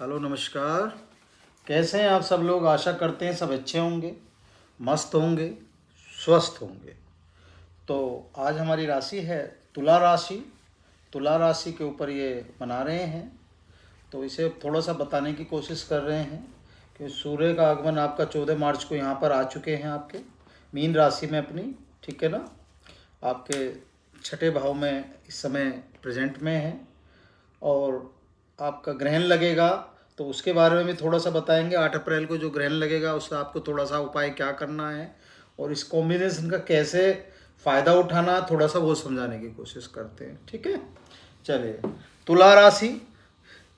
Hello नमस्कार। कैसे हैं आप सब लोग? आशा करते हैं सब अच्छे होंगे, मस्त होंगे, स्वस्थ होंगे। तो आज हमारी राशि है तुला राशि। तुला राशि के ऊपर ये बना रहे हैं, तो इसे थोड़ा सा बताने की कोशिश कर रहे हैं कि सूर्य का आगमन आपका 14 मार्च को यहाँ पर आ चुके हैं आपके मीन राशि में अपनी, ठीक है ना। आपके छठे भाव में इस समय प्रेजेंट में है और आपका ग्रहण लगेगा, तो उसके बारे में भी थोड़ा सा बताएंगे। 8 अप्रैल को जो ग्रहण लगेगा उससे आपको थोड़ा सा उपाय क्या करना है और इस कॉम्बिनेशन का कैसे फ़ायदा उठाना, थोड़ा सा वो समझाने की कोशिश करते हैं, ठीक है। चलिए, तुला राशि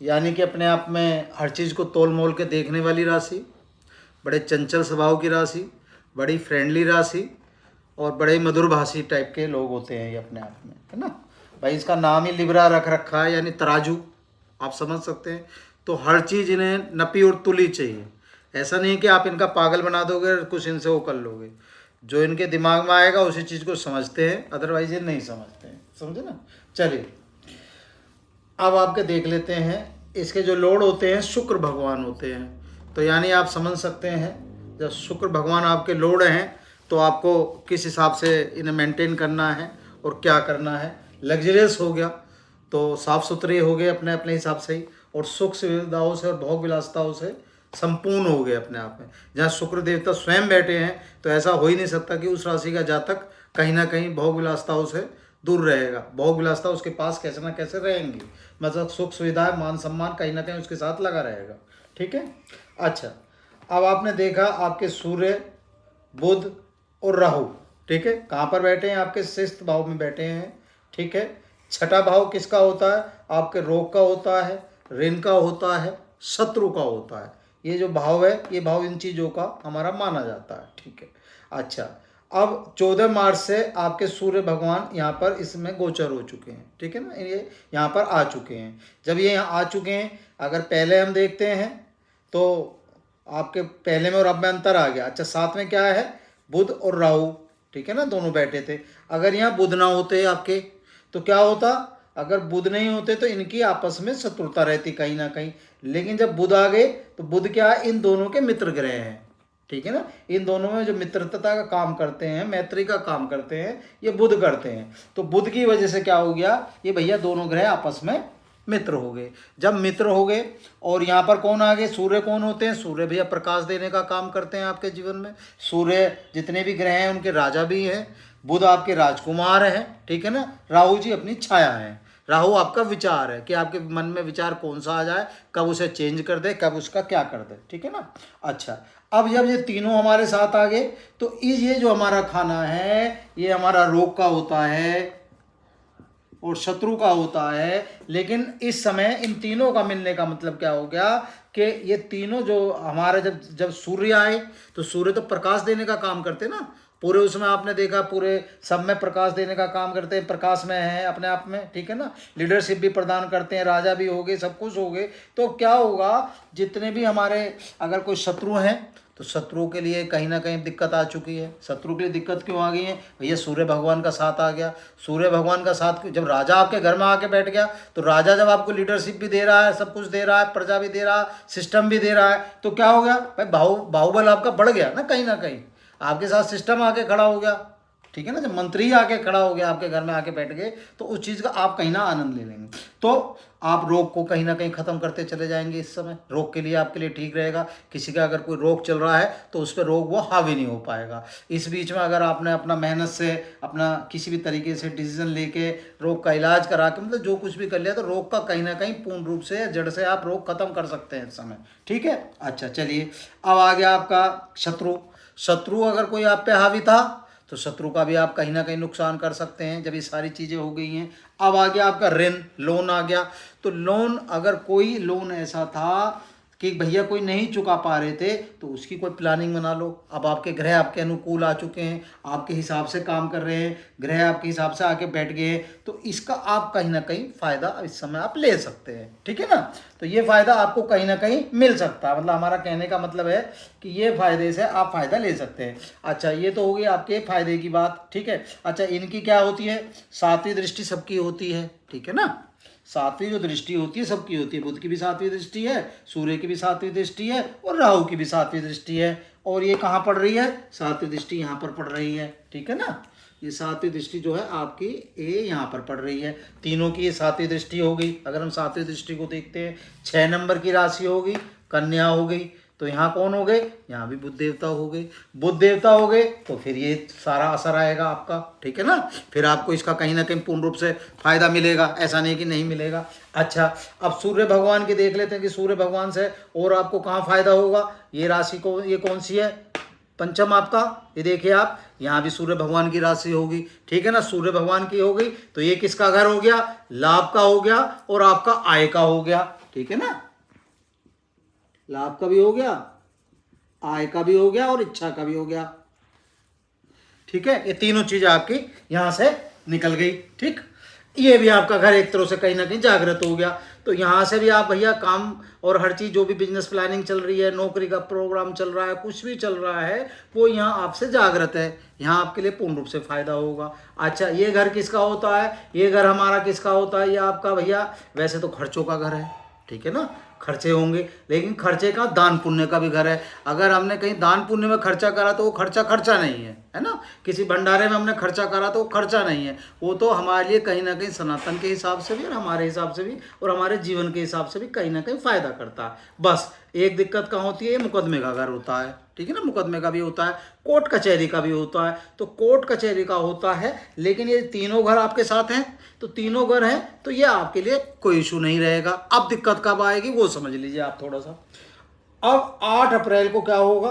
यानी कि अपने आप में हर चीज़ को तोल मोल के देखने वाली राशि, बड़े चंचल स्वभाव की राशि, बड़ी फ्रेंडली राशि और बड़े मधुरभाषी टाइप के लोग होते हैं ये अपने आप में, है ना भाई। इसका नाम ही लिब्रा रख रखा है, यानी तराजू, आप समझ सकते हैं। तो हर चीज़ इन्हें नपी और तुली चाहिए। ऐसा नहीं कि आप इनका पागल बना दोगे, कुछ इनसे वो कर लोगे। जो इनके दिमाग में आएगा उसी चीज़ को समझते हैं, अदरवाइज ये नहीं समझते हैं, समझे ना। चलिए, अब आपके देख लेते हैं। इसके जो लॉर्ड होते हैं शुक्र भगवान होते हैं। तो यानी आप समझ सकते हैं, जब शुक्र भगवान आपके लॉर्ड हैं तो आपको किस हिसाब से इन्हें मेंटेन करना है और क्या करना है। लग्जरियस हो गया तो साफ़ सुथरे हो गए अपने अपने हिसाब से ही, और सुख सुविधाओं से और भोग विलासताओं से संपूर्ण हो गए अपने आप में। जहाँ शुक्र देवता स्वयं बैठे हैं तो ऐसा हो ही नहीं सकता कि उस राशि का जातक कहीं ना कहीं भोग विलासताओं से दूर रहेगा। भोग विलासता उसके पास कैसे ना कैसे रहेंगी, मतलब सुख सुविधा मान सम्मान कहीं ना कहीं उसके साथ लगा रहेगा, ठीक है। अच्छा, अब आपने देखा आपके सूर्य, बुध और राहु, ठीक है, कहाँ पर बैठे हैं? आपके 6th भाव में बैठे हैं, ठीक है। छठा भाव किसका होता है? आपके रोग का होता है, ऋण का होता है, शत्रु का होता है। ये जो भाव है, ये भाव इन चीज़ों का हमारा माना जाता है, ठीक है। अच्छा, अब 14 मार्च से आपके सूर्य भगवान यहाँ पर इसमें गोचर हो चुके हैं, ठीक है ना। ये यहाँ पर आ चुके हैं। जब ये यहाँ आ चुके हैं, अगर पहले हम देखते हैं तो आपके पहले में और अब में अंतर आ गया। अच्छा, साथ में क्या है? बुध और राहु, ठीक है ना, दोनों बैठे थे। अगर यहाँ बुध ना होते आपके तो क्या होता? अगर बुध नहीं होते तो इनकी आपस में शत्रुता रहती कहीं ना कहीं। लेकिन जब बुध आ गए तो बुध क्या है? इन दोनों के मित्र ग्रह हैं, ठीक है ना। इन दोनों में जो मित्रता का काम करते हैं, मैत्री का काम करते हैं, ये बुध करते हैं। तो बुध की वजह से क्या हो गया? ये भैया दोनों ग्रह आपस में मित्र हो गए। जब मित्र हो गए और यहाँ पर कौन आ गए? सूर्य कौन होते हैं? सूर्य भैया प्रकाश देने का काम करते हैं आपके जीवन में। सूर्य जितने भी ग्रह हैं उनके राजा भी हैं। बुध आपके राजकुमार हैं, ठीक है ना। राहु जी अपनी छाया हैं। राहु आपका विचार है कि आपके मन में विचार कौन सा आ जाए, कब उसे चेंज कर दे, कब उसका क्या कर दे, ठीक है ना। अच्छा, अब जब ये तीनों हमारे साथ आ गए तो ये जो हमारा खाना है ये हमारा रोग का होता है और शत्रु का होता है। लेकिन इस समय इन तीनों का मिलने का मतलब क्या हो गया कि ये तीनों जो हमारे जब जब सूर्य आए तो सूर्य तो प्रकाश देने का काम करते ना। पूरे उसमें आपने देखा पूरे सब में प्रकाश देने का काम करते हैं, प्रकाश में है अपने आप में, ठीक है ना। लीडरशिप भी प्रदान करते हैं, राजा भी हो गए, सब कुछ हो गए। तो क्या होगा? जितने भी हमारे अगर कोई शत्रु हैं तो शत्रुओं के लिए कहीं ना कहीं दिक्कत आ चुकी है। शत्रु के लिए दिक्कत क्यों आ गई है? भैया सूर्य भगवान का साथ आ गया। सूर्य भगवान का साथ जब राजा आपके घर में आके बैठ गया तो राजा जब आपको लीडरशिप भी दे रहा है, सब कुछ दे रहा है, प्रजा भी दे रहा है, सिस्टम भी दे रहा है, तो क्या हो गया भाई? बाहुबल आपका बढ़ गया ना कहीं आपके साथ सिस्टम आके खड़ा हो गया, ठीक है ना। जब मंत्री आके खड़ा हो गया आपके घर में आके बैठ गए तो उस चीज़ का आप कहीं ना आनंद ले लेंगे। तो आप रोग को कहीं ना कहीं ख़त्म करते चले जाएंगे। इस समय रोग के लिए आपके लिए ठीक रहेगा। किसी का अगर कोई रोग चल रहा है तो उस पर रोग वो हावी नहीं हो पाएगा। इस बीच में अगर आपने अपना मेहनत से अपना किसी भी तरीके से डिसीजन लेके रोग का इलाज करा के मतलब जो कुछ भी कर लिया तो रोग का कहीं ना कहीं पूर्ण रूप से जड़ से आप रोग खत्म कर सकते हैं इस समय, ठीक है। अच्छा, चलिए, अब आ गया आपका शत्रु। शत्रु अगर कोई आप पे हावी था तो शत्रु का भी आप कहीं ना कहीं नुकसान कर सकते हैं जब ये सारी चीज़ें हो गई हैं। अब आ गया आपका ऋण, लोन आ गया। तो लोन, अगर कोई लोन ऐसा था कि भैया कोई नहीं चुका पा रहे थे तो उसकी कोई प्लानिंग बना लो। अब आपके ग्रह आपके अनुकूल आ चुके हैं, आपके हिसाब से काम कर रहे हैं, ग्रह आपके हिसाब से आके बैठ गए हैं, तो इसका आप कहीं ना कहीं फ़ायदा इस समय आप ले सकते हैं, ठीक है ना। तो ये फ़ायदा आपको कहीं ना कहीं मिल सकता है। मतलब हमारा कहने का मतलब है कि ये फ़ायदे से आप फ़ायदा ले सकते हैं। अच्छा, ये तो हो गई आपके फ़ायदे की बात, ठीक है। अच्छा, इनकी क्या होती है? 7वीं दृष्टि सबकी होती है, ठीक है ना। सातवीं जो दृष्टि होती है सबकी होती है, बुध की भी सातवीं दृष्टि है, सूर्य की भी सातवीं दृष्टि है और राहु की भी सातवीं दृष्टि है। और ये कहाँ पड़ रही है? सातवीं दृष्टि यहाँ पर पड़ रही है, ठीक है ना। ये सातवीं दृष्टि जो है आपकी ये यहाँ पर पड़ रही है, तीनों की ये सातवीं दृष्टि हो गई। अगर हम सातवीं दृष्टि को देखते हैं, 6 नंबर की राशि होगी, कन्या हो गई, तो यहाँ कौन हो गए? यहाँ भी बुध देवता हो गए। बुध देवता हो गए तो फिर ये सारा असर आएगा आपका, ठीक है ना। फिर आपको इसका कहीं ना कहीं पूर्ण रूप से फायदा मिलेगा, ऐसा नहीं कि नहीं मिलेगा। अच्छा, अब सूर्य भगवान की देख लेते हैं कि सूर्य भगवान से और आपको कहाँ फायदा होगा। ये राशि को, ये कौन सी है? पंचम आपका, ये देखिए आप, यहाँ भी सूर्य भगवान की राशि होगी, ठीक है ना। सूर्य भगवान की हो गई तो ये किसका घर हो गया? लाभ का हो गया और आपका आय का हो गया, ठीक है ना। लाभ का भी हो गया, आय का भी हो गया और इच्छा का भी हो गया, ठीक है। ये तीनों चीजें आपकी यहां से निकल गई, ठीक। ये भी आपका घर एक तरह से कहीं ना कहीं जागृत हो गया। तो यहाँ से भी आप भैया काम और हर चीज़, जो भी बिजनेस प्लानिंग चल रही है, नौकरी का प्रोग्राम चल रहा है, कुछ भी चल रहा है, वो यहाँ आपसे जागृत है, यहाँ आपके लिए पूर्ण रूप से फायदा होगा। अच्छा, ये घर किसका होता है? ये घर हमारा किसका होता है? ये आपका भैया वैसे तो खर्चों का घर है, ठीक है ना, खर्चे होंगे, लेकिन खर्चे का दान पुण्य का भी घर है। अगर हमने कहीं दान पुण्य में खर्चा करा तो वो खर्चा खर्चा नहीं है ना। किसी भंडारे में हमने खर्चा करा तो वो खर्चा नहीं है, वो तो हमारे लिए कहीं ना कहीं सनातन के हिसाब से भी और हमारे हिसाब से भी और हमारे जीवन के हिसाब से भी कहीं ना कहीं फायदा करता है। बस एक दिक्कत कहाँ होती है? ये मुकदमे का घर होता है, ठीक है ना। मुकदमे का भी होता है, कोर्ट कचहरी का भी होता है, तो कोर्ट कचहरी का होता है, लेकिन ये तीनों घर आपके साथ हैं, तो तीनों घर हैं तो ये आपके लिए कोई इशू नहीं रहेगा। अब दिक्कत कब आएगी वो समझ लीजिए आप थोड़ा सा। अब 8 अप्रैल को क्या होगा?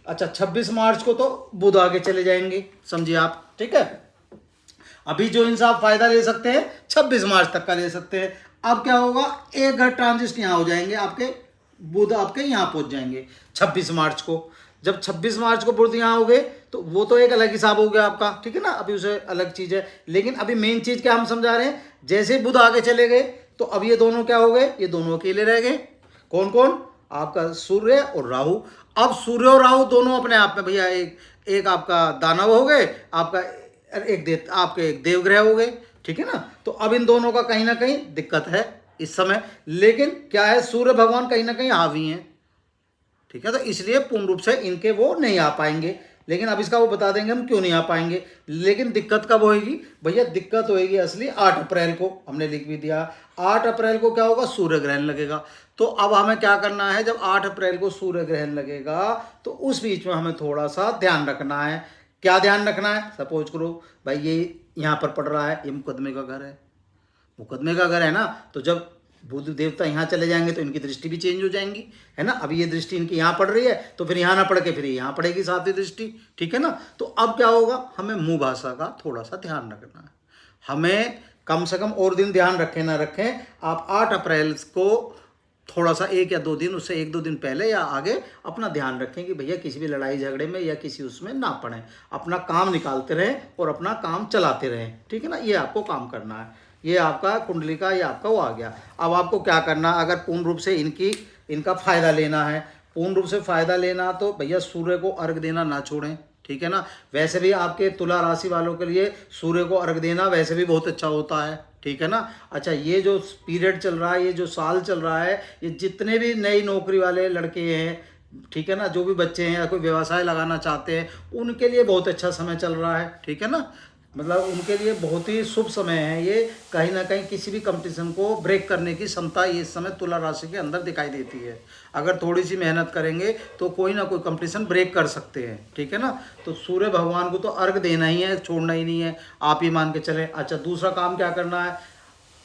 अच्छा, 26 मार्च को तो बुध आगे चले जाएंगे, समझिए आप, ठीक है। अभी जो इनसे आप फायदा ले सकते हैं 26 मार्च तक का ले सकते हैं। अब क्या होगा? एक घर ट्रांजिट यहाँ हो जाएंगे आपके, बुध आपके यहाँ पहुंच जाएंगे 26 मार्च को। जब 26 मार्च को बुध यहाँ हो गए तो वो तो एक अलग हिसाब हो गया आपका, ठीक है ना, अभी उसे अलग चीज़ है। लेकिन अभी मेन चीज़ क्या हम समझा रहे हैं, जैसे बुध आगे चले गए तो अब ये दोनों क्या हो गए? ये दोनों अकेले रह गए। कौन कौन? आपका सूर्य और राहु। अब सूर्य और राहु दोनों अपने आप में भैया एक आपका दानव हो गए, आपका आपके एक देवग्रह हो गए, ठीक है ना। तो अब इन दोनों का कहीं ना कहीं दिक्कत है इस समय, लेकिन क्या है, सूर्य भगवान कहीं ना कहीं हावी हैं, ठीक है। तो इसलिए पूर्ण रूप से इनके वो नहीं आ पाएंगे, लेकिन अब इसका वो बता देंगे हम क्यों नहीं आ पाएंगे। लेकिन दिक्कत कब होएगी भैया? दिक्कत होएगी असली 8 अप्रैल को, हमने लिख भी दिया। 8 अप्रैल को क्या होगा? सूर्य ग्रहण लगेगा। तो अब हमें क्या करना है, जब 8 अप्रैल को सूर्य ग्रहण लगेगा तो उस बीच में हमें थोड़ा सा ध्यान रखना है। क्या ध्यान रखना है? सपोज करो भाई ये यहाँ पर पड़ रहा है, ये मुकदमे का घर है, मुकदमे का घर है ना, तो जब बुध देवता यहाँ चले जाएंगे तो इनकी दृष्टि भी चेंज हो जाएंगी, है ना। अभी ये दृष्टि इनकी यहाँ पड़ रही है तो फिर यहाँ ना पड़ के फिर यहाँ पड़ेगी सातवीं दृष्टि, ठीक है ना। तो अब क्या होगा? हमें मुंह भाषा का थोड़ा सा ध्यान रखना है। हमें कम से कम और दिन ध्यान रखें ना रखें, आप 8 अप्रैल को थोड़ा सा 1 या 2 दिन, उससे 1-2 दिन पहले या आगे अपना ध्यान रखें कि भैया किसी भी लड़ाई झगड़े में या किसी उसमें ना पड़े, अपना काम निकालते रहें और अपना काम चलाते रहें, ठीक है ना। ये आपको काम करना है। ये आपका कुंडली का, ये आपका वो आ गया। अब आपको क्या करना, अगर पूर्ण रूप से इनका फ़ायदा लेना है, पूर्ण रूप से फ़ायदा लेना, तो भैया सूर्य को अर्घ देना ना छोड़ें, ठीक है ना। वैसे भी आपके तुला राशि वालों के लिए सूर्य को अर्घ देना वैसे भी बहुत अच्छा होता है, ठीक है ना। अच्छा, ये जो पीरियड चल रहा है, ये जो साल चल रहा है, ये जितने भी नई नौकरी वाले लड़के हैं, ठीक है ना, जो भी बच्चे हैं या कोई व्यवसाय लगाना चाहते हैं, उनके लिए बहुत अच्छा समय चल रहा है, ठीक है ना। मतलब उनके लिए बहुत ही शुभ समय है ये। कहीं ना कहीं किसी भी कंपटीशन को ब्रेक करने की क्षमता इस समय तुला राशि के अंदर दिखाई देती है। अगर थोड़ी सी मेहनत करेंगे तो कोई ना कोई कंपटीशन ब्रेक कर सकते हैं, ठीक है ना। तो सूर्य भगवान को तो अर्घ देना ही है, छोड़ना ही नहीं है, आप ही मान के चलें। अच्छा, दूसरा काम क्या करना है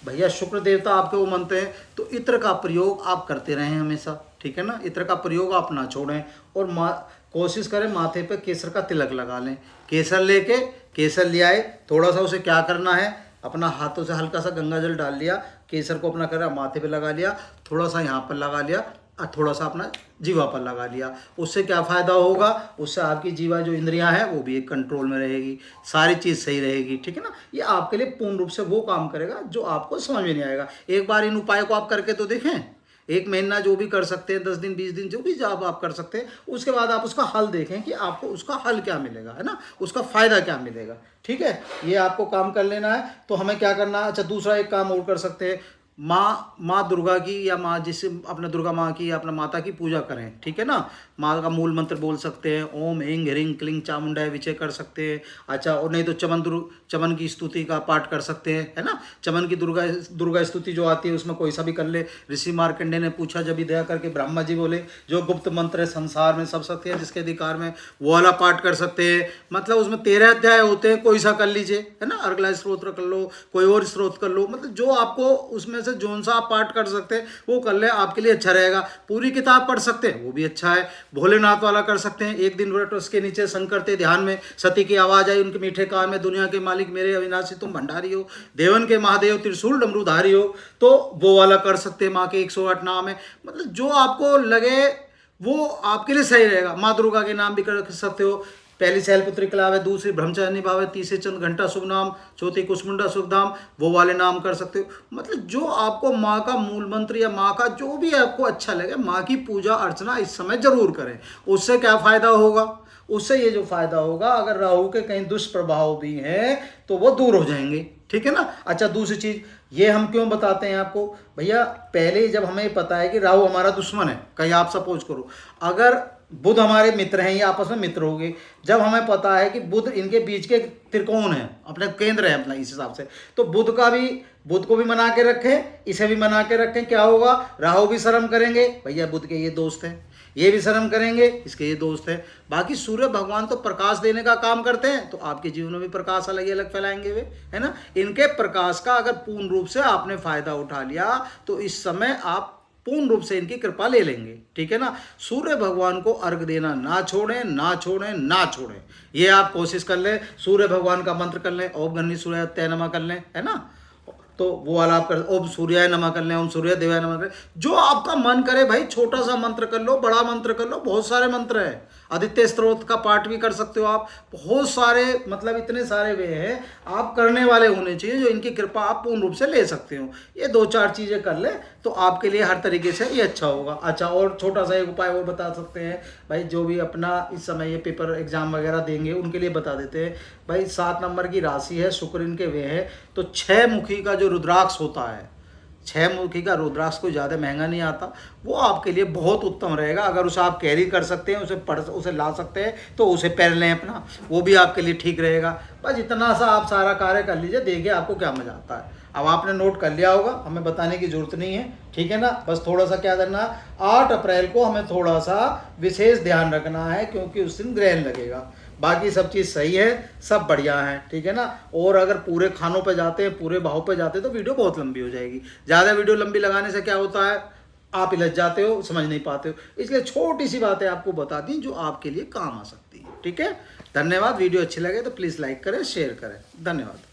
भैया, शुक्र देवता आपके वो मानते हैं तो इत्र का प्रयोग आप करते रहें हमेशा, ठीक है ना। इत्र का प्रयोग आप ना छोड़ें और कोशिश करें माथे पे केसर का तिलक लगा लें। केसर लेके, केसर ले आए, थोड़ा सा उसे क्या करना है, अपना हाथों से हल्का सा गंगा जल डाल लिया, केसर को अपना करा माथे पे लगा लिया, थोड़ा सा यहाँ पर लगा लिया और थोड़ा सा अपना जीवा पर लगा लिया। उससे क्या फ़ायदा होगा? उससे आपकी जीवा जो इंद्रियां हैं वो भी एक कंट्रोल में रहेगी, सारी चीज़ सही रहेगी, ठीक है ना। ये आपके लिए पूर्ण रूप से वो काम करेगा जो आपको समझ में नहीं आएगा। एक बार इन उपायों को आप करके तो देखें, 1 महीना जो भी कर सकते हैं, 10 दिन 20 दिन जो भी जॉब आप कर सकते हैं, उसके बाद आप उसका हल देखें कि आपको उसका हल क्या मिलेगा, है ना, उसका फ़ायदा क्या मिलेगा, ठीक है। ये आपको काम कर लेना है। तो हमें क्या करना है? अच्छा, दूसरा एक काम और कर सकते हैं, माँ दुर्गा की या माँ जिसे अपने दुर्गा माँ की या अपना माता की पूजा करें, ठीक है ना। माँ का मूल मंत्र बोल सकते हैं, ओम ह्रीं ह्रीं क्लीं चामुंडाय विजय कर सकते हैं। अच्छा, और नहीं तो चमन की स्तुति का पाठ कर सकते हैं, है ना। चमन की दुर्गा स्तुति जो आती है उसमें कोई सा भी कर ले। ऋषि मार्कंडेय ने पूछा जब भी दया करके, ब्रह्मा जी बोले जो गुप्त मंत्र है संसार में सब शक्ति है जिसके अधिकार में, वो वाला पाठ कर सकते हैं। मतलब उसमें 13 अध्याय होते हैं, कोई सा कर लीजिए, है ना। अर्गला स्तोत्र कर लो, कोई और स्त्रोत कर लो, मतलब जो आपको उसमें से जोन सा आप पाठ कर सकते हैं वो कर ले, आपके लिए अच्छा रहेगा। पूरी किताब पढ़ सकते हैं, वो भी अच्छा है। भोलेनाथ वाला कर सकते हैं, एक दिन व्रत उसके नीचे शंकर ते ध्यान में, सती की आवाज आई उनके मीठे कान में, दुनिया के मालिक मेरे अविनाशी तुम भंडारी हो, देवन के महादेव त्रिशूल डमरूधारी हो, तो वो वाला कर सकते हैं। माँ के 108 नाम है, मतलब जो आपको लगे वो आपके लिए सही रहेगा। माँ दुर्गा के नाम भी कर सकते हो। पहली शैलपुत्री कलावे, दूसरी ब्रह्मचारिणी भावे, तीसरी चंद घंटा शुभ नाम, चौथी कुसमुंडा शुभ नाम, वो वाले नाम कर सकते हो। मतलब जो आपको माँ का मूल मंत्र या माँ का जो भी आपको अच्छा लगे, माँ की पूजा अर्चना इस समय जरूर करें। उससे क्या फायदा होगा? उससे ये जो फायदा होगा, अगर राहु के कहीं दुष्प्रभाव भी हैं तो वो दूर हो जाएंगे, ठीक है ना। अच्छा, दूसरी चीज ये हम क्यों बताते हैं आपको भैया, पहले जब हमें पता है कि राहु हमारा दुश्मन है, कहीं आप सपोज करो अगर बुध हमारे मित्र हैं, ये आपस में मित्र हो गए, जब हमें पता है कि बुध इनके बीच के त्रिकोण है, अपने केंद्र है अपना, इस हिसाब से तो बुध को भी मना के रखें, इसे भी मना के रखें। क्या होगा? राहु भी शर्म करेंगे, भैया बुध के ये दोस्त हैं, ये भी शर्म करेंगे, इसके ये दोस्त हैं। बाकी सूर्य भगवान तो प्रकाश देने का काम करते हैं, तो आपके जीवन में भी प्रकाश अलग अलग फैलाएंगे वे, है ना। इनके प्रकाश का अगर पूर्ण रूप से आपने फायदा उठा लिया तो इस समय आप पूर्ण रूप से इनकी कृपा ले लेंगे, ठीक है ना। सूर्य भगवान को अर्घ देना ना छोड़ें, ना छोड़ें, ना छोड़ें, ये आप कोशिश कर लें। सूर्य भगवान का मंत्र कर लें, ओम गन्नी सूर्याय नमः कर लें, है ना। तो वो वाला आप कर, ओम सूर्याय नमः कर लें, ओम सूर्य देवाय नमः कर लें, जो आपका मन करे भाई। छोटा सा मंत्र कर लो, बड़ा मंत्र कर लो, बहुत सारे मंत्र हैं। आदित्य स्तोत्र का पाठ भी कर सकते हो आप, बहुत सारे, मतलब इतने सारे वे हैं। आप करने वाले होने चाहिए जो इनकी कृपा आप पूर्ण रूप से ले सकते हो। ये 2-4 चीज़ें कर ले तो आपके लिए हर तरीके से ये अच्छा होगा। अच्छा, और छोटा सा एक उपाय और बता सकते हैं भाई, जो भी अपना इस समय ये पेपर एग्जाम वगैरह देंगे उनके लिए बता देते हैं भाई। 7 नंबर की राशि है, शुक्र इनके वे है, तो 6 मुखी का जो रुद्राक्ष होता है, 6 मुखी का रुद्राक्ष कोई ज़्यादा महंगा नहीं आता, वो आपके लिए बहुत उत्तम रहेगा। अगर उसे आप कैरी कर सकते हैं, उसे ला सकते हैं तो उसे पहन लें अपना, वो भी आपके लिए ठीक रहेगा। बस इतना सा आप सारा कार्य कर लीजिए, देखिए आपको क्या मजा आता है। अब आपने नोट कर लिया होगा, हमें बताने की जरूरत नहीं है, ठीक है ना। बस थोड़ा सा क्या करना, 8 अप्रैल को हमें थोड़ा सा विशेष ध्यान रखना है, क्योंकि उस दिन ग्रहण लगेगा। बाकी सब चीज़ सही है, सब बढ़िया है, ठीक है ना। और अगर पूरे खानों पे जाते हैं, पूरे भाव पे जाते हैं तो वीडियो बहुत लंबी हो जाएगी। ज़्यादा वीडियो लंबी लगाने से क्या होता है, आप इलझ जाते हो, समझ नहीं पाते हो। इसलिए छोटी सी बातें आपको बता दी जो आपके लिए काम आ सकती है, ठीक है। धन्यवाद। वीडियो अच्छी लगे तो प्लीज़ लाइक करें, शेयर करें। धन्यवाद।